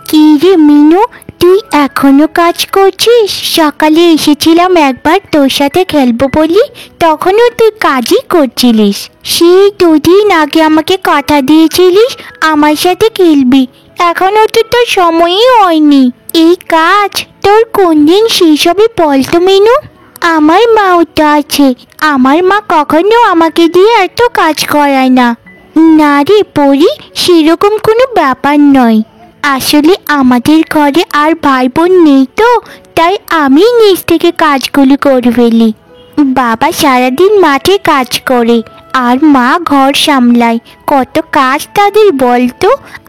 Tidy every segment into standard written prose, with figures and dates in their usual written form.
কি রে মিনু, তুই এখনো কাজ করছিস? সকালে এসেছিলাম একবার তোর সাথে খেলবো বলি, তখনও তুই কাজই করছিলিস। সেই দুদিন আগে আমাকে কথা দিয়েছিলিস আমার সাথে খেলবি, এখনো তো তোর সময়ই হয়নি। এই কাজ তোর কোন দিন শেষ হবে বলতো মিনু? আমার মাও তো আছে, আমার মা কখনো আমাকে দিয়ে এত কাজ করায় না। না রে পরি, সেরকম কোনো ব্যাপার নয়। আসলে আমাদের ঘরে আর ভাই বোন নেই তো, তাই আমি নিজ থেকে কাজগুলো করে ফেলি। বাবা সারাদিন মাঠে কাজ করে আর মা ঘর সামলায়। কত কাজ তাদের বলতো।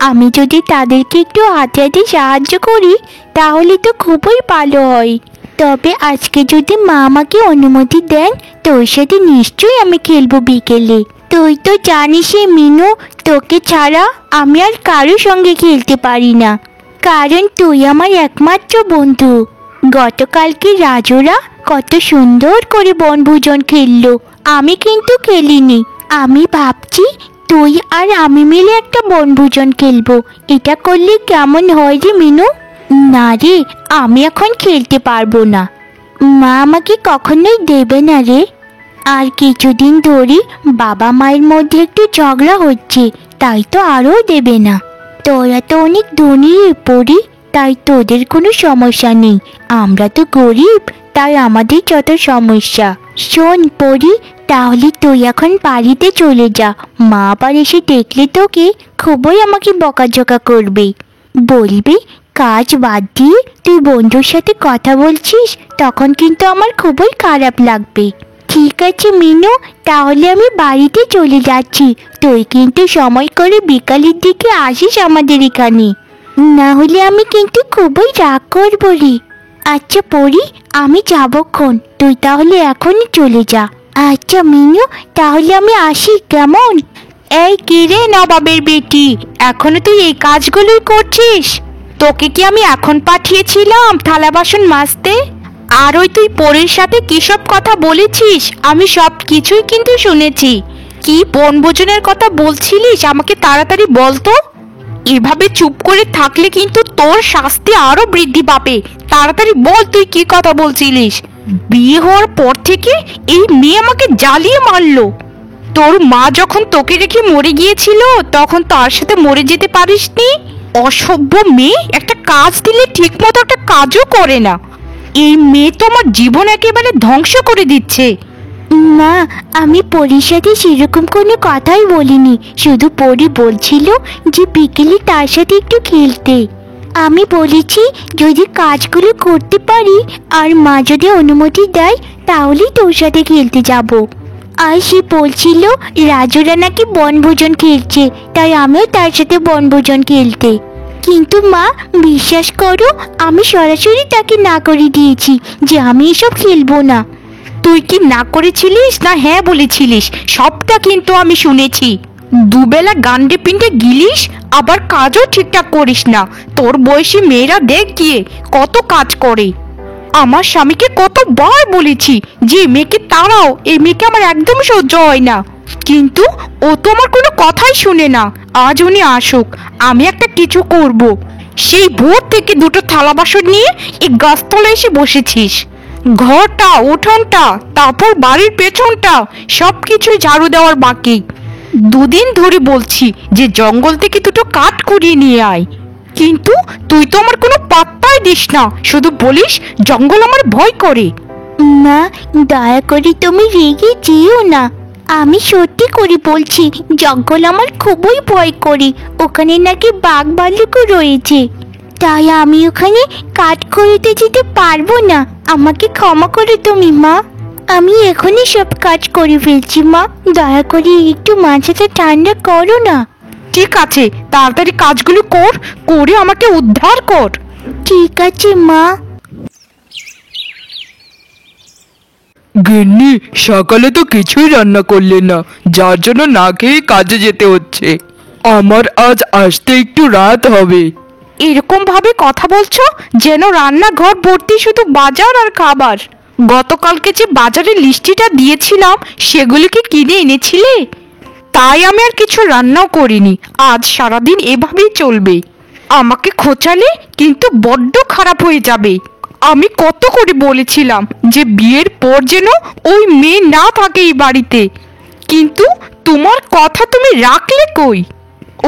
আমি যদি তাদেরকে একটু হাতে হাতে সাহায্য করি তাহলে তো খুবই ভালো হয়। তবে আজকে যদি মা আমাকে অনুমতি দেন তোর সাথে নিশ্চয়ই আমি খেলবো বিকেলে। তুই তো জানিসই মিনু, তোকে ছাড়া আমি আর কারোর সঙ্গে খেলতে পারি না, কারণ তুই আমার একমাত্র বন্ধু। গতকালকে রাজুরা কত সুন্দর করে বনভোজন খেললো, আমি কিন্তু খেলিনি। আমি ভাবছি তুই আর আমি মিলে একটা বনভোজন খেলবো, এটা করলে কেমন হয় রে মিনু? না রে, আমি এখন খেলতে পারবো না, মা আমাকে কখনোই দেবে না রে। আর কিছুদিন ধরে বাবা মায়ের মধ্যে একটু ঝগড়া হচ্ছে, তাই তো আরও দেবে না। তোরা তো অনেক ধনী পড়ি, তাই তোদের কোনো সমস্যা নেই। আমরা তো গরিব, তাই আমাদের যত সমস্যা। শোন পড়ি, তাহলে তুই এখন বাড়িতে চলে যা, মা আবার এসে দেখলে তোকে খুবই আমাকে বকাঝকা করবে। বলবি কাজ বাদ দিয়ে তুই বন্ধুর সাথে কথা বলছিস, তখন কিন্তু আমার খুবই খারাপ লাগবে। ঠিক আছে মিনু, তাহলে আমি বাড়িতে চলে যাচ্ছি। তুই কিন্তু সময় করে বিকালের দিকে আসিস আমাদের এখানে, না হলে আমি কিন্তু খুবই রাগ করবো রে। আচ্ছা পড়ি, আমি যাবক্ষণ, তুই তাহলে এখনই চলে যা। আচ্ছা মিনু, তাহলে আমি আসি কেমন? এই কি রে নবাবের বেটি, এখনো তুই এই কাজগুলোই করছিস? তোকে কি আমি এখন পাঠিয়েছিলাম থালা বাসন মাজতে? আর ওই তুই পরের সাথে কি সব কথা বলেছিস আমি সব কিছুই কিন্তু শুনেছি। কি বনভোজনের কথা বলছিলিস আমাকে তাড়াতাড়ি বলতো। এভাবে চুপ করে থাকলে কিন্তু তোর শাস্তি আরো বৃদ্ধি পাবে। তাড়াতাড়ি বল তুই কি কথা বলছিলিস। বিয়ে হওয়ার পর থেকে এই মেয়ে আমাকে জ্বালিয়ে মারলো। তোর মা যখন তোকে রেখে মরে গিয়েছিল তখন তার সাথে মরে যেতে পারিসনি? অসভ্য মেয়ে, একটা কাজ দিলে ঠিক মতো একটা কাজও করে না। এই মেয়ে তো আমার জীবন একেবারে ধ্বংস করে দিচ্ছে। মা, আমি পরীর সাথে সেরকম কোনো কথাই বলিনি, শুধু পরী বলছিল যে বিকেলে তার সাথে একটু খেলতে। আমি বলেছি যদি কাজগুলো করতে পারি আর মা যদি অনুমতি দেয় তাহলেই তোর সাথে খেলতে যাব। আর সে বলছিল রাজুরা নাকি বনভোজন খেলছে, তাই আমিও তার সাথে বনভোজন খেলতে। কিন্তু মা বিশ্বাস করো, আমি সরাসরি তাকে না করে দিয়েছি যে আমি এসব খেলবো না। তুই কি না করেছিলিস না হ্যাঁ বলেছিলিস? সবটা কিন্তু আমি শুনেছি। দুবেলা গান্ডে পিন্ডে গিলিস, আবার কাজও ঠিকঠাক করিস না। তোর বয়সী মেয়েরা দেখ গিয়ে কত কাজ করে। আমার স্বামীকে কতবার বলেছি যে মেয়েকে তাড়াও, এই মেয়েকে আমার একদম সহ্য হয় না, কিন্তু ও তো আমার কোনো কথাই শুনে না। আজ উনি আসুক, আমি একটা কিছু করব। সেই ভোর থেকে দুটো থালা বাসন নিয়ে এই গাছতলায় এসে বসেছিস। ঘরটা, উঠোনটা, তারপর বাড়ির পেছনটা সবকিছুই ঝাড়ু দেওয়ার বাকি। দুদিন ধরে বলছি যে জঙ্গল থেকে দুটো কাঠ কুড়িয়ে নিয়ে আয়, কিন্তু তুই তো আমার কোনো পাত্তাই দিস না, শুধু বলিস জঙ্গল আমার ভয় করে। মা, দয়া করে তুমি রেগে যেও না, আমি সত্যি করে বলছি জঙ্গল আমার খুবই ভয় করে। ওখানে নাকি বাঘ ভাল্লুকও রয়েছে, তাই আমি ওখানে কাঠ খড়িতে যেতে পারবো না। আমাকে ক্ষমা করে তুমি মা, আমি এখনই সব কাজ করে ফেলছি। মা দয়া করে একটু মাথাটা ঠান্ডা করো না। ঠিক আছে, তাড়াতাড়ি কাজগুলো কর, করে আমাকে উদ্ধার কর। ঠিক আছে মা। গিন্নি, সকালে তো কিছুই রান্না করলে না, যার জন্য না খেয়ে কাজে যেতে হচ্ছে। আমার আজ আসতে একটু রাত হবে। এরকম ভাবে কথা বলছো যেন রান্নাঘর ভর্তি শুধু বাজার আর খাবার। গতকালকে যে বাজারের লিস্টিটা দিয়েছিলাম সেগুলো কি কিনে এনেছিলে? তাই আমি আর কিছু রান্নাও করিনি, আজ সারাদিন এভাবেই চলবে। আমাকে খোঁচালে কিন্তু বড্ড খারাপ হয়ে যাবে। আমি কত করে বলেছিলাম যে বিয়ের পর যেন ওই মেয়ে না থাকে এই বাড়িতে, কিন্তু তোমার কথা তুমি রাখলে কই?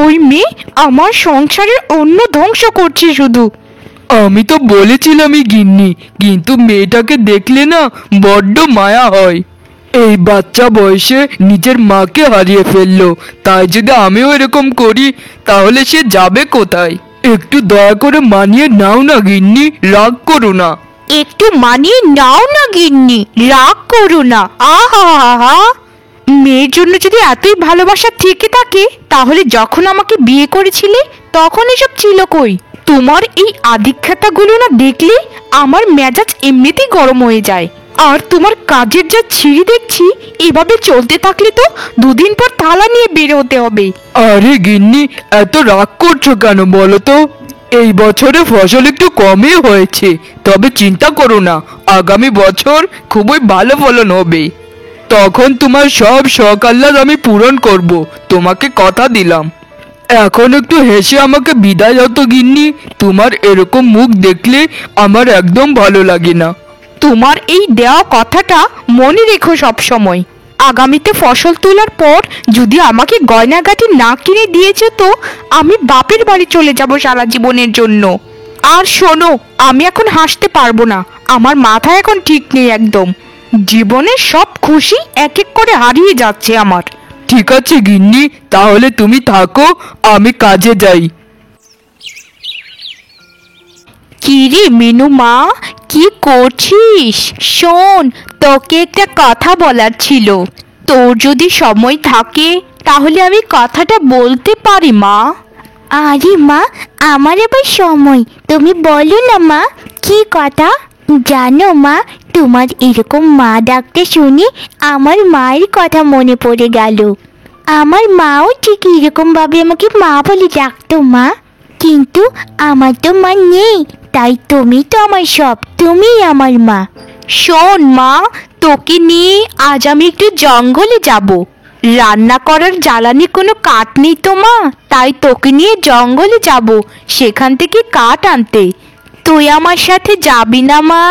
ওই মেয়ে আমার সংসারের অন্য ধ্বংস করছে শুধু। আমি তো বলেছিলামই গিন্নি, কিন্তু মেয়েটাকে দেখলে না বড্ড মায়া হয়। এই বাচ্চা বয়সে নিজের মাকে হারিয়ে ফেললো, তাই যদি আমিও এরকম করি তাহলে সে যাবে কোথায়? একটু দয়া করে মানিয়ে নাও না গিন্নি, রাগ করো না। একটু মানিয়ে নাও না গিন্নি, রাগ করো না। আহা, মেয়ের জন্য যদি এতই ভালোবাসা থেকে থাকে তাহলে যখন আমাকে বিয়ে করেছিলে তখন এসব ছিল কই? তোমার এই আদিক্ষেতাগুলো না দেখলে আমার মেজাজ এমনিতেই গরম হয়ে যায়। আর তোমার কাজের যা ছিঁড়ি দেখছি, এভাবে চলতে থাকলে তো দুদিন পর তালা নিয়ে বের হতে হবে। আরে গিন্নি, এত রাগ করছো কেন বলো তো? এই বছরে ফসল একটু কমই হয়েছে, তবে চিন্তা করো না, আগামী বছর খুবই ভালো ফলন হবে। তখন তোমার সব শখ আহ্লাদ আমি পূরণ করব, তোমাকে কথা দিলাম। এখন একটু হেসে আমাকে বিদায় দাও তো গিন্নি, তোমার এরকম মুখ দেখলে আমার একদম ভালো লাগে না। তোমার এই দেওয়া কথাটা মনে রেখো সব সময়। আগামীতে ফসল তোলার পর যদি আমাকে গয়নাগাটি না কিনে দিয়েছো তো আমি বাপের বাড়ি চলে যাব সারা জীবনের জন্য। আর শোনো, আমি এখন হাসতে পারবো না, আমার মাথা এখন ঠিক নেই একদম। জীবনের সব খুশি এক এক করে হারিয়ে যাচ্ছে আমার। ঠিক আছে গিন্নি, তাহলে তুমি থাকো, আমি কাজে যাই। কি রে মিনু মা, কি করছিস? শোন, তোকে একটা কথা বলার ছিল। তোর যদি সময় থাকে তাহলে আমি কথাটা বলতে পারি মা। আরে মা, আমার এবার সময়, তুমি বলো না মা, কি কথা? জানো মা, তোমার এরকম মা ডাকতে শুনে আমার মায়ের কথা মনে পড়ে গেল। আমার মাও ঠিক এরকম ভাবে আমাকে মা বলে ডাকতো মা, কিন্তু আমার তো মা নেই, তাই তুমি তো আমার সব, তুমিই আমার মা। শোন মা, তোকে নিয়ে আজ আমি একটু জঙ্গলে যাব। রান্না করার জ্বালানি কোনো কাঠ নেই তো মা, তাই তোকে নিয়ে জঙ্গলে যাব সেখান থেকে কাঠ আনতে। তুই আমার সাথে যাবি না মা?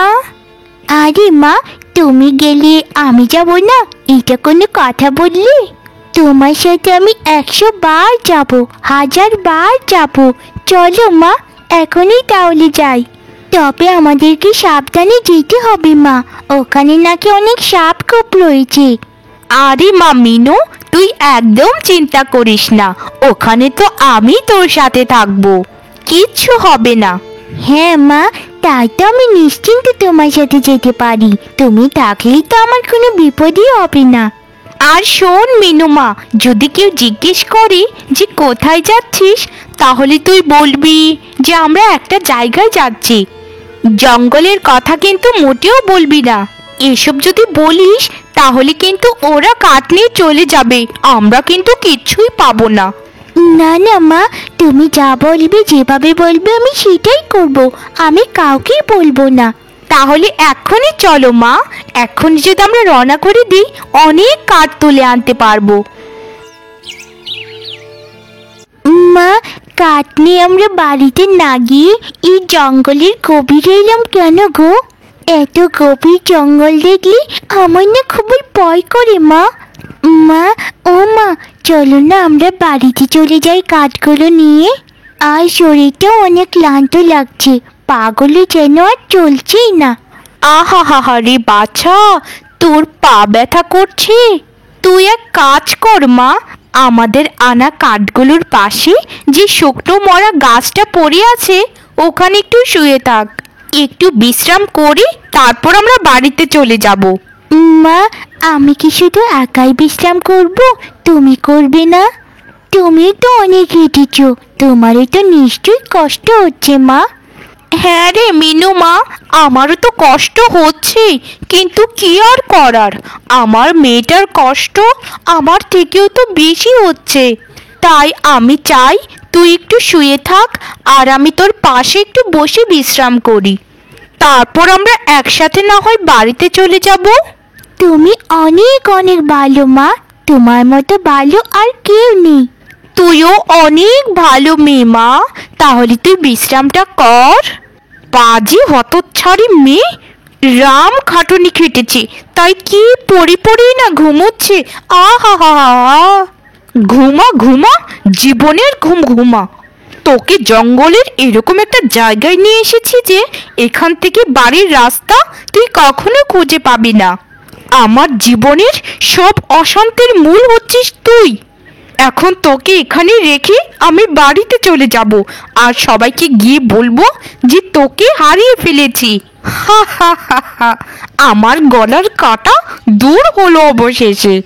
আরে মা, তুমি গেলে আমি যাব না, এটা কোনো কথা বললে? তোমার সাথে আমি 100 বার যাব, 1000 বার যাব। চলো মা, এখনই তাহলে যাই। তবে আমাদেরকে সাবধানে যেতে হবে মা, ওখানে নাকি অনেক সাপ খোপ রয়েছে। আরে মা মিনু, তুই একদম চিন্তা করিস না, ওখানে তো আমি তোর সাথে থাকবো, কিচ্ছু হবে না। হ্যাঁ মা, তাই তো আমি নিশ্চিন্তে তোমার সাথে যেতে পারি, তুমি থাকলেই তো আমার কোনো বিপদই হবে না। আর শোন মিনুমা, যদি কেউ জিজ্ঞেস করে যে কোথায় যাচ্ছিস তাহলে তুই বলবি যে আমরা একটা জায়গায় যাচ্ছি। জঙ্গলের কথা কিন্তু মোটেও বলবি না। এসব যদি বলিস তাহলে কিন্তু ওরা কাঠ নিয়ে চলে যাবে, আমরা কিন্তু কিচ্ছুই পাবো না। না না মা, তুমি যা বলবে, যেভাবে বলবে আমি সেটাই করব, আমি কাউকেই বলবো না। তাহলে এখনই চলো মা, এখন যদি আমরা রওনা করে দিই অনেক কাঠ তুলে আনতে পারবো। মা, কাঠ নিয়ে আমরা বাড়িতে না গিয়ে এই জঙ্গলের গভীরে এলাম কেন গো? এত গভীর জঙ্গল দেখলে আমার না খুবই ভয় করে মা। মা, ও মা, চলো না আমরা বাড়িতে চলে যাই কাঠগুলো নিয়ে। আর শরীরটা অনেক ক্লান্ত লাগছে, পাগুলো যেন আর চলছেই না। আহা হা হা রে বাছা, তোর পা ব্যথা করছে? তুই এক কাজ কর মা, আমাদের আনা কাঠগুলোর পাশে যে শুকনো মরা গাছটা পড়ে আছে ওখানে একটু শুয়ে থাক, একটু বিশ্রাম করে তারপর আমরা বাড়িতে চলে যাব। মা, আমি কি শুধু একাই বিশ্রাম করব, তুমি করবে না? তুমি তো অনেক হেঁটেছ, তোমারও তো নিশ্চয়ই কষ্ট হচ্ছে মা। হ্যাঁ রে মিনু মা, আমারও তো কষ্ট হচ্ছে, কিন্তু কি আর করার, আমার মেয়েটার কষ্ট আমার থেকেও তো বেশি হচ্ছে। তাই আমি চাই তুই একটু শুয়ে থাক আর আমি তোর পাশে একটু বসে বিশ্রাম করি, তারপর আমরা একসাথে না হয় বাড়িতে চলে যাব। তুমি অনেক অনেক ভালো মা, তোমার মতো ভালো আর কেউ নেই। তুইও অনেক ভালো মেয়ে মা, তাহলে তুই বিশ্রামটা কর। পাজি হতচ্ছাড়ি মেয়ে, রাম খাটুনি খেটেছে, তাই কি পড়ি পড়ি না ঘুমোচ্ছে। আহা হা হা, ঘুমা ঘুমা, জীবনের ঘুম ঘুমা। তোকে জঙ্গলের এরকম একটা জায়গায় নিয়ে এসেছি যে এখান থেকে বাড়ির রাস্তা তুই কখনো খুঁজে পাবি না। আমার জীবনের সব অশান্তির মূল হচ্ছিস তুই। এখন তোকে এখানে রেখে আমি বাড়িতে চলে যাব, আর সবাইকে গিয়ে বলবো যে তোকে হারিয়ে ফেলেছি। হা হা হা হা, আমার গলার কাটা দূর হলো অবশেষে।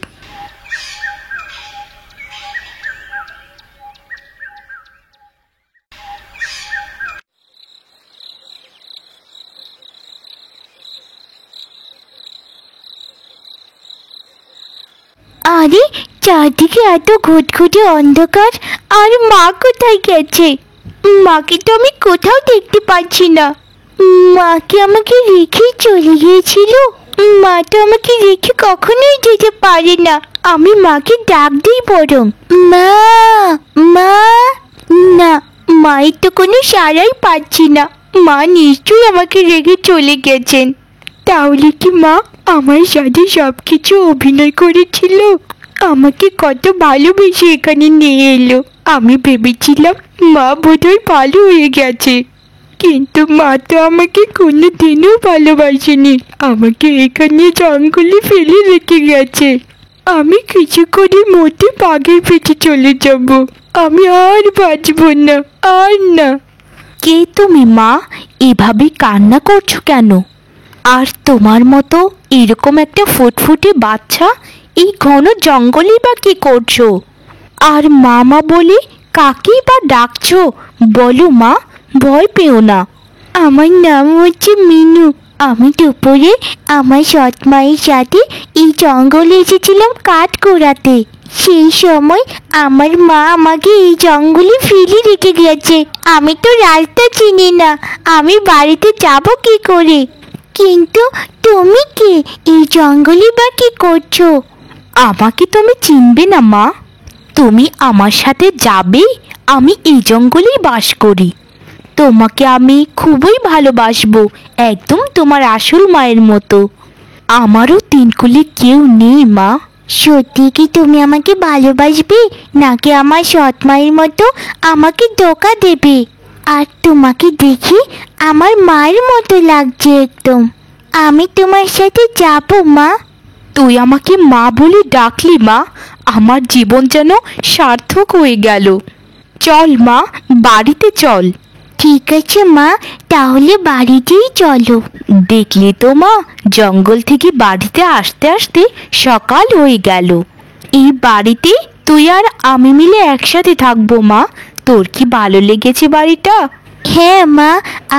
আরে চারদিকে এত ঘুটঘুটে অন্ধকার, আর মা কোথায় গেছে? মাকে তো আমি কোথাও দেখতে পাচ্ছি না। মাকে আমাকে রেখে চলে গিয়েছিল? মা তো আমাকে রেখে কখনোই যেতে পারে না। আমি মাকে ডাক দিই বরং, মা মা। না, মায়ের তো কোনো সাড়াই পাচ্ছি না। মা নিশ্চয়ই আমাকে রেখে চলে গেছেন। তাহলে কি মা আমার সাথে সবকিছু অভিনয় করেছিল? আমাকে কত ভালোবেসে এখানে নিয়ে এলো। আমি ভেবেছিলাম মা বোধহয় ভালো হয়ে গেছে, কিন্তু মা তো আমাকে কোনোদিনও ভালোবাসেনি। আমাকে এখানে জঙ্গলে ফেলে রেখে গেছে। আমি কিছুক্ষণের মধ্যে বাঘের পেটে চলে যাব। আমি আর বাঁচব না, আর না। কে তুমি মা? এভাবে কান্না করছো কেন? আর তোমার মতো এরকম একটা ফুটফুটে বাচ্চা এই ঘন জঙ্গলে বা কি করছো? আর মামা বলে কাকেই বা ডাকছো? বলো মা, ভয় পেও না। আমার নাম হচ্ছে মিনু। আমি দুপুরে আমার সৎ মায়ের সাথে এই জঙ্গলে এসেছিলাম কাঠ কুড়াতে। সেই সময় আমার মা আমাকে এই জঙ্গলে ফেলে রেখে গেছে। আমি তো রাস্তা চিনি না, আমি বাড়িতে যাব কি করে? কিন্তু তুমি কে? এই জঙ্গলে বা কি করছো? আমাকে তুমি চিনবে না মা? তুমি আমার সাথে যাবে। আমি এই জঙ্গলেই বাস করি। তোমাকে আমি খুবই ভালোবাসবো, একদম তোমার আসল মায়ের মতো। আমারও তিনকুলে কেউ নেই মা। সত্যি কি তুমি আমাকে ভালোবাসবে, নাকি আমার সৎ মায়ের মতো আমাকে ধোঁকা দেবে? আর তোমাকে দেখি আমার মায়ের মতো লাগছে একদম। আমি তোমার সাথে যাবো মা। তুই আমাকে মা বলে ডাকলি মা, আমার জীবন যেন সার্থক হয়ে গেল। চল মা, বাড়িতে চল। ঠিক আছে মা, তাহলে বাড়িতেই চলো। দেখলি তো মা, জঙ্গল থেকে বাড়িতে আসতে আসতে সকাল হয়ে গেল। এই বাড়িতে তুই আর আমি মিলে একসাথে থাকবো মা। তোর কি ভালো লেগেছে বাড়িটা? হ্যাঁ মা,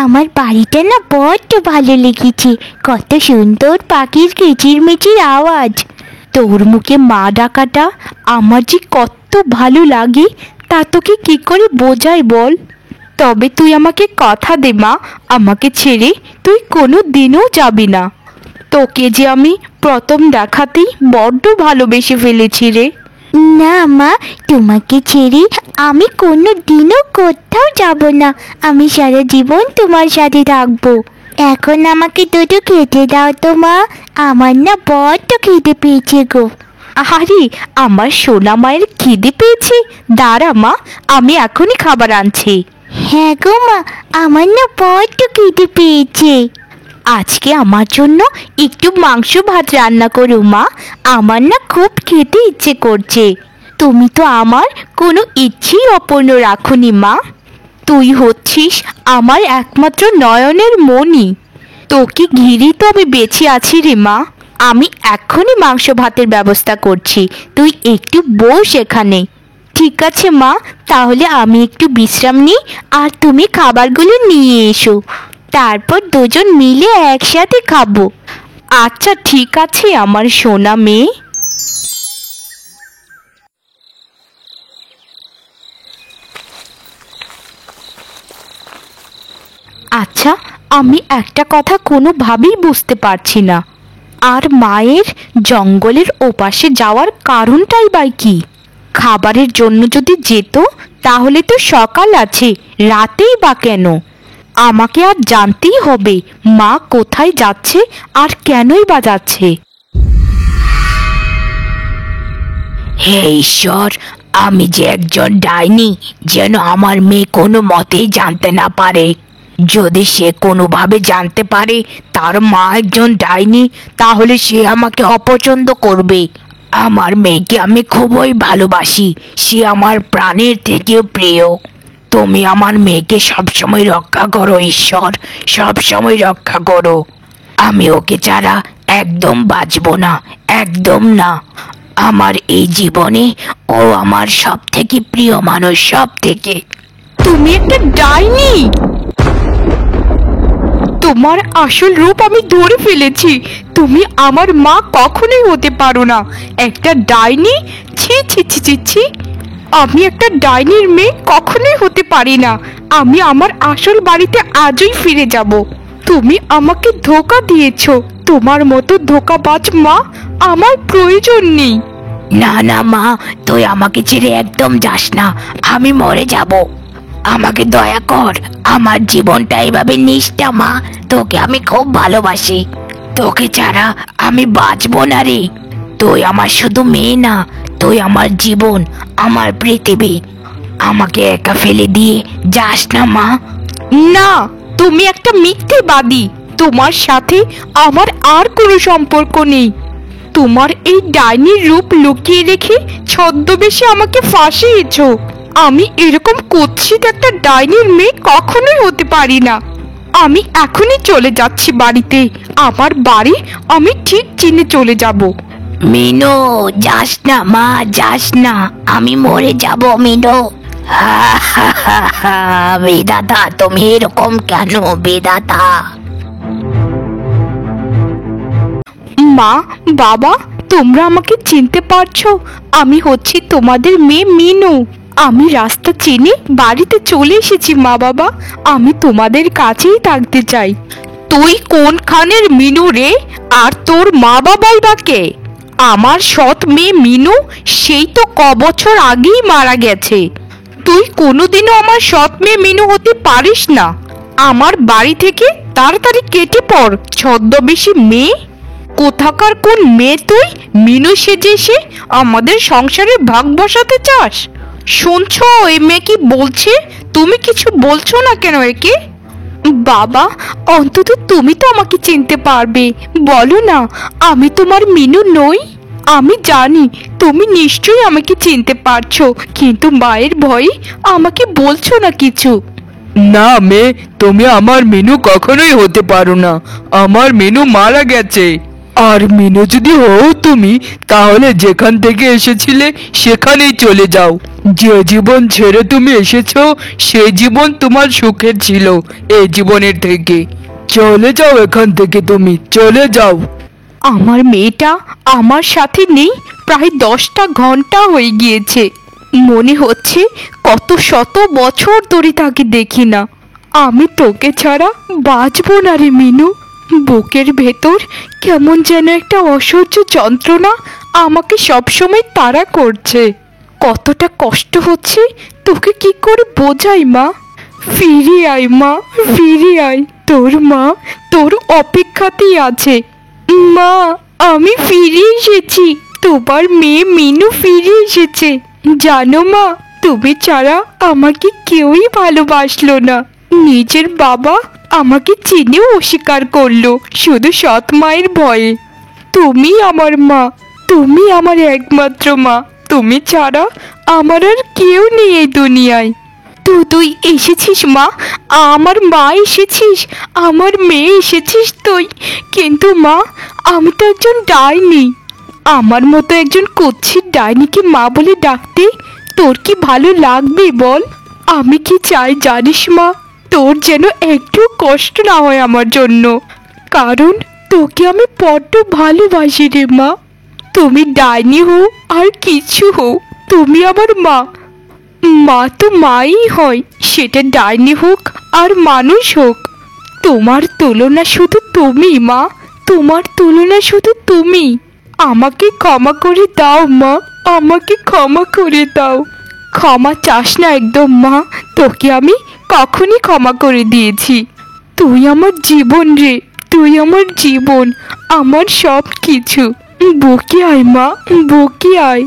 আমার বাড়িটা না বড্ড ভালো লেগেছে। কত সুন্দর পাখির কিচিরমিচির আওয়াজ। তোর মুখে মা ডাকাটা আমার যে কত ভালো লাগে, তা তোকে কি করে বোঝাই বল? তবে তুই আমাকে কথা দে মা, আমাকে ছেড়ে তুই কোনো দিনও যাবি না। তোকে যে আমি প্রথম দেখাতেই বড্ড ভালোবেসে ফেলেছি রে। না মা, তোমাকে ছেড়ে আমি কোনো দিনও কোথাও যাব না। আমি সারা জীবন তোমার সাথে থাকবো। এখন আমাকে দুটো খেতে দাও তো মা, আমার না বড্ড খিদে পেয়েছে গো। আরে আমার সোনা মায়ের খিদে পেয়েছে, দাঁড়া মা, আমি এখনই খাবার আনছি। হ্যাঁ গো মা, আমার না বড্ড খিদে পেয়েছে। আজকে আমার জন্য একটু মাংস ভাত রান্না করো মা, আমার না খুব খেতে ইচ্ছে করছে। তুমি তো আমার কোনো ইচ্ছেই অপূর্ণ রাখোনি মা। তুই হচ্ছিস আমার একমাত্র নয়নের মণি। তোকে ঘিরেই তো আমি বেঁচে আছি রে মা। আমি এখনই মাংস ভাতের ব্যবস্থা করছি, তুই একটু বস এখানে। ঠিক আছে মা, তাহলে আমি একটু বিশ্রাম নিই, আর তুমি খাবারগুলো নিয়ে এসো। তারপর দুজন মিলে একসাথে খাবো। আচ্ছা ঠিক আছে আমার সোনা মেয়ে। আচ্ছা, আমি একটা কথা কোনোভাবেই বুঝতে পারছি না, আর মায়ের জঙ্গলের ওপাশে যাওয়ার কারণটাই বা কি? খাবারের জন্য যদি যেত তাহলে তো সকাল আছে, রাতেই বা কেন? আমাকে আর জানতেই হবে মা কোথায় যাচ্ছে আর কেনই বা যাচ্ছে। হে ঈশ্বর, আমি যে একজন ডাইনি, যেন আমার মেয়ে কোনো মতেই জানতে না পারে। যদি সে কোনোভাবে জানতে পারে তার মা একজন ডাইনি, তাহলে সে আমাকে অপছন্দ করবে। আমার মেয়েকে আমি খুবই ভালোবাসি, সে আমার প্রাণের থেকেও প্রিয়। তুমি আমার মেয়েকে সবসময় রক্ষা করো ঈশ্বর, সবসময় রক্ষা করো। আমি ওকে ছাড়া একদম বাঁচবো না, একদম না। আমার এই জীবনে ও আমার সব থেকে প্রিয় মানুষ, সব থেকে। তুমি একটা ডাইনি! তোমার আসল রূপ আমি ধরে ফেলেছি। তুমি আমার মা কখনোই হতে পারো না, একটা ডাইনি। ছি ছি ছি ছি ছি! আমি একটা ডাইনির মেয়ে কখনোই হতে পারি না। আমি আমার আসল বাড়িতে আজই ফিরে যাব। তুমি আমাকে ধোঁকা দিয়েছো। তোমার মতো ধোঁকাবাজ মা আমার প্রয়োজন নেই। না না মা, তুই আমাকে ছেড়ে একদম যাস না, আমি মরে যাব। আমাকে দয়া কর, আমার জীবনটা এভাবে নিস না মা। তোকে আমি খুব ভালোবাসি, তোকে ছাড়া আমি বাঁচবো না রে। তুই আমার শুধু মেয়ে না, তুই আমার জীবন, আমার পৃথিবী। আমাকে একা ফেলে দিয়ে যাস না মা। না, তুমি একটা মিথ্যেবাদী। তোমার সাথে আমার আর কোনো সম্পর্ক নেই। তোমার এই ডাইনির রূপ লুকিয়ে রেখে ছদ্মবেশে আমাকে ফাঁসিয়েছো। আমি এরকম কুৎসিত একটা ডাইনির মেয়ে কখনোই হতে পারি না। আমি এখনই চলে যাচ্ছি বাড়িতে। আমার বাড়ি আমি ঠিক চিনে চলে যাব। মিনু, যাস না মা, যাস না, আমি মরে যাব মিনু। বিধাতা, তুমি এরকম কেন বিধাতা? মা, বাবা, তোমরা আমাকে চিনতে পারছো? আমি হচ্ছি তোমাদের মেয়ে মিনু। আমি রাস্তা চিনে বাড়িতে চলে এসেছি মা বাবা। আমি তোমাদের কাছেই থাকতে চাই। তুই কোনখানের মিনু রে? আর তোর মা বাবাই বা কে? আমার সৎ মেয়ে মিনু, সেই তো কবছর আগেই মারা গেছে। তুই কোনোদিনও আমার সৎ মেয়ে মিনু হতে পারিস না। আমার বাড়ি থেকে তাড়াতাড়ি কেটে পড়, ছদ্মবেশী মেয়ে। কোথাকার কোন মেয়ে তুই? মিনু সেজে এসে আমাদের সংসারে ভাগ বসাতে চাস? শুনছো এই মেয়ে কি বলছে? তুমি কিছু বলছো না কেন একে? বাবা, অন্তত তুমি তো আমাকে চিনতে পারবে। বলো না, আমি তোমার মিনু নই? আমি জানি তুমি নিশ্চয়ই আমাকে চিনতে পারছো, কিন্তু মায়ের ভয়ে আমাকে বলছো না কিছু। না মেয়ে, তুমি আমার মিনু কখনোই হতে পারো না। আমার মিনু মারা গেছে। আর মিনু যদি হও তুমি, তাহলে যেখান থেকে এসেছিলে সেখানেই চলে যাও। যে জীবন ছেড়ে তুমি এসেছো সেই জীবন তোমার সুখের ছিল এই জীবনের থেকে। চলে যাও এখান থেকে, তুমি চলে যাও। আমার মেয়েটা আমার সাথে নেই প্রায় 10টা ঘন্টা হয়ে গিয়েছে। মনে হচ্ছে কত শত বছর ধরে তাকে দেখি না। আমি তোকে ছাড়া বাঁচবো না রে মিনু। বুকের ভেতর কেমন যেন একটা অসহ্য যন্ত্রণা আমাকে সবসময় তাড়া করছে। কতটা কষ্ট হচ্ছে তোকে কি করে বোঝাই মা। ফিরে আয় মা, ফিরে আয়। তোর মা তোর অপেক্ষাতেই আছে। মা, আমি ফিরে এসেছি। তোমার মেয়ে মিনু ফিরে এসেছে। জানো মা, তুমি ছাড়া আমাকে কেউই ভালোবাসলো না। নিজের বাবা আমাকে চিনেও অস্বীকার করলো শুধু সৎ মায়ের ভয়ে। তুমি আমার মা, তুমি আমার একমাত্র মা। তুমি ছাড়া আমার আর কেউ নেই এই দুনিয়ায়। তুই এসেছিস মা, আমার মা এসেছিস, আমার মেয়ে এসেছিস তুই। কিন্তু মা, আমি তো একজন ডাইনি। আমার মতো একজন কুৎসিত ডাইনিকে মা বলে ডাকতে তোর কি ভালো লাগবে বল? আমি কি চাই জানিস মা? তোর যেন একটু কষ্ট না হয় আমার জন্য, কারণ তোকে আমি বড্ড ভালোবাসি রে মা। তুমি ডাইনি হও আর কিছু হও, তুমি আমার মা। মা তো মাই হয়, সেটা ডাইনি হোক আর মানুষ হোক। তোমার তুলনা শুধু তুমি মা, তোমার তুলনা শুধু তুমি। আমাকে ক্ষমা করে দাও মা। আমাকে ক্ষমা করে দাও। ক্ষমা চাস না একদম মা, তোকে আমি কখনই ক্ষমা করে দিয়েছি। তুই আমার জীবন রে, তুই আমার জীবন, আমার সব কিছু। বকে আয় মা, বকে আয়।